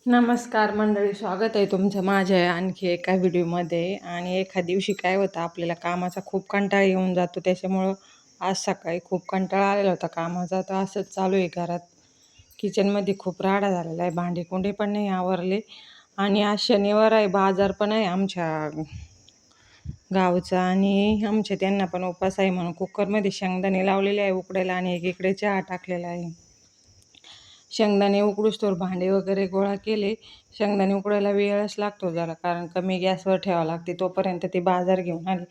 नमस्कार मंडळी, स्वागत आहे तुमचं माझ्या आणखी एका व्हिडिओमध्ये. आणि एखाद दिवशी काय होतं, आपल्याला कामाचा खूप कंटाळा येऊन जातो. त्याच्यामुळं आज सकाळी खूप कंटाळा आलेला होता कामाचा. तर असंच चालू आहे घरात. किचनमध्ये खूप राडा झालेला आहे, भांडे कुंडे पण नाही आवरले. आणि आज शनिवार आहे, बाजार पण आहे आमच्या गावचा. आणि आमचे त्यांना पण उपास आहे म्हणून कुकरमध्ये शेंगदाणे लावलेले आहे उकडायला आणि एकीकडे चहा टाकलेला आहे. शेंगदाणे उकडूस्तोवर भांडे वगैरे गोळा केले. शेंगदाणे उकडायला वेळच लागतो जरा, कारण कमी गॅसवर ठेवावं लागते. तोपर्यंत ते बाजार घेऊन आले.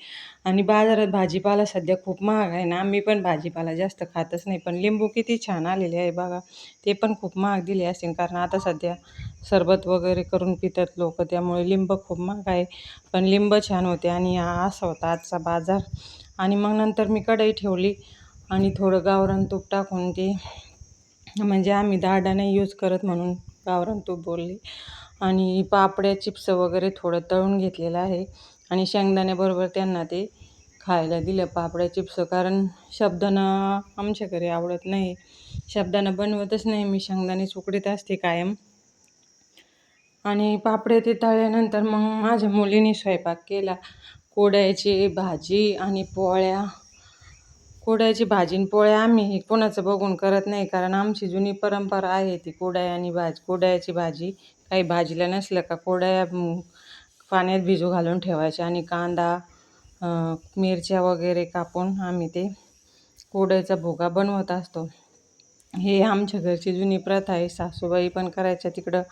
आणि बाजारात भाजीपाला सध्या खूप महाग आहे ना. आम्ही पण भाजीपाला जास्त खातच नाही, पण लिंबू किती छान आलेले आहे बघा. ते पण खूप महाग दिले असेल, कारण आता सध्या सरबत वगैरे करून पितात लोक, त्यामुळे लिंब खूप महाग आहे. पण लिंब छान होते. आणि असा होता आजचा बाजार. आणि मग नंतर मी कढई ठेवली आणि थोडं गावरान तूप टाकून ते, म्हणजे आम्ही डाळडा नाही यूज करत म्हणून गावरान तूप बोलले. आणि पापड्या चिप्स वगैरे थोडं तळून घेतलेलं आहे. आणि शेंगदाण्याबरोबर त्यांना ते खायला दिलं पापड्या चिप्स, कारण साबुदाणा आमच्या घरी आवडत नाही. साबुदाणा बनवतच नाही मी, शेंगदाणेच उकडीत असते कायम. आणि पापड्या ते तळल्यानंतर मग माझ्या मुलीने स्वयंपाक केला. कोड्याची भाजी आणि पोळ्या. कुरडयाची भाजी आणि पोळ्या आम्ही कोणाचं बघून करत नाही, कारण आमची जुनी परंपरा आहे ती कुरडयाची भाजी. काही भाजीला नसलं का कुरडया पाण्यात भिजू घालून ठेवायच्या आणि कांदा, मिरच्या वगैरे कापून आम्ही ते कुरडयाचा भुगा बनवत असतो. हे आमच्या घरची जुनी प्रथा आहे. सासूबाई पण करायच्या तिकडं,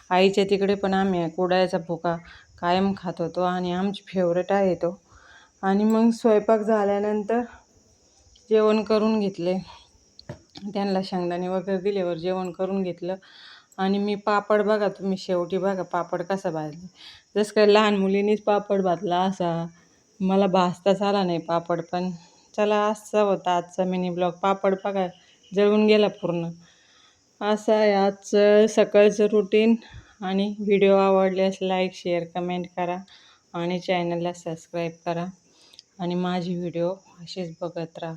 आईच्या तिकडे पण आम्ही कुरडयाचा भुगा कायम खात होतो आणि आमची फेवरेट आहे तो. आणि मग स्वयंपाक झाल्यानंतर जेवण करून घेतले. त्यांना शेंगदाणे वगैरे दिल्यावर जेवण करून घेतलं. आणि मी पापड बघा, तुम्ही शेवटी बघा पापड कसा भाजला. जसं काय लहान मुलीनेच पापड भाजला असा. मला भाजताच आला नाही पापड. पण चला, असा होता आजचा मिनी ब्लॉग. पापड बघा जळून गेला पूर्ण. असं आहे आजचं सकाळचं रुटीन. आणि व्हिडिओ आवडल्यास लाईक, शेअर, कमेंट करा आणि चॅनलला सबस्क्राईब करा. आणि माझी व्हिडिओ असेच बघत राहा.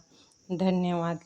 धन्यवाद.